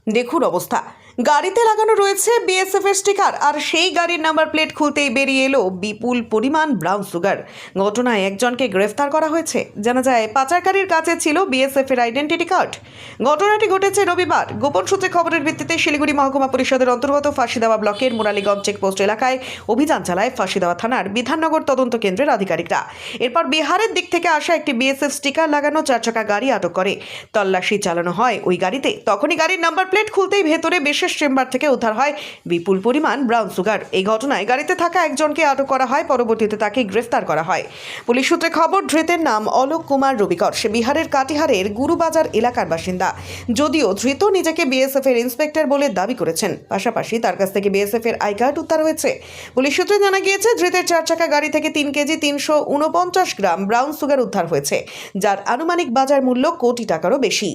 দেখুন অবস্থা, গাড়িতে লাগানো রয়েছে বিএসএফ এর স্টিকার, আর সেই গাড়ির নাম্বার প্লেট খুলতেই বেরিয়ে এলো বিপুল পরিমাণ ব্রাউন সুগার। ঘটনায় একজনকে গ্রেফতার করা হয়েছে। জানা যায় পাচারকারীর কাছে ছিল বিএসএফ এর আইডেন্টিটি কার্ড। ঘটনাটি ঘটেছে রবিবার। গোপন সূত্রে খবরের ভিত্তিতে শিলিগুড়ি মহকুমা পরিষদের অন্তর্গত ফাঁসিদেওয়া ব্লকের মুরালীগঞ্জ চেকপোস্ট এলাকায় অভিযান চালায় ফাঁসিদেওয়া থানার বিধাননগর তদন্ত কেন্দ্রের আধিকারিকরা। এরপর বিহারের দিক থেকে আসা একটি বিএসএফ স্টিকার লাগানো 4 চাকা গাড়ি আটক করে তল্লাশি চালানো হয় ওই গাড়িতে। তখনই গাড়ির নাম্বার প্লেট খুলতেই ভেতরে বিশেষ চেম্বার থেকে উদ্ধার হয় বিপুল পরিমাণ ব্রাউন সুগার। এই ঘটনায় গাড়িতে থাকা একজনকে আটক করা হয়, পরবর্তীতে তাকে গ্রেফতার করা হয়। পুলিশ সূত্রে খবর, ধৃতের নাম অলোক কুমার রবিকর। সে বিহারের কাটিহারের গুরুবাজার এলাকার বাসিন্দা। যদিও ধৃত নিজেকে বিএসএফ এর ইন্সপেক্টর বলে দাবি করেছেন, পাশাপাশি তার কাছ থেকে বিএসএফ এর আই কার্ড উদ্ধার হয়েছে। পুলিশ সূত্রে জানা গিয়েছে, ধৃতের 4 চাকা গাড়ি থেকে 3 কেজি 349 গ্রাম ব্রাউন সুগার উদ্ধার হয়েছে, যার আনুমানিক বাজার মূল্য কোটি টাকারও বেশি।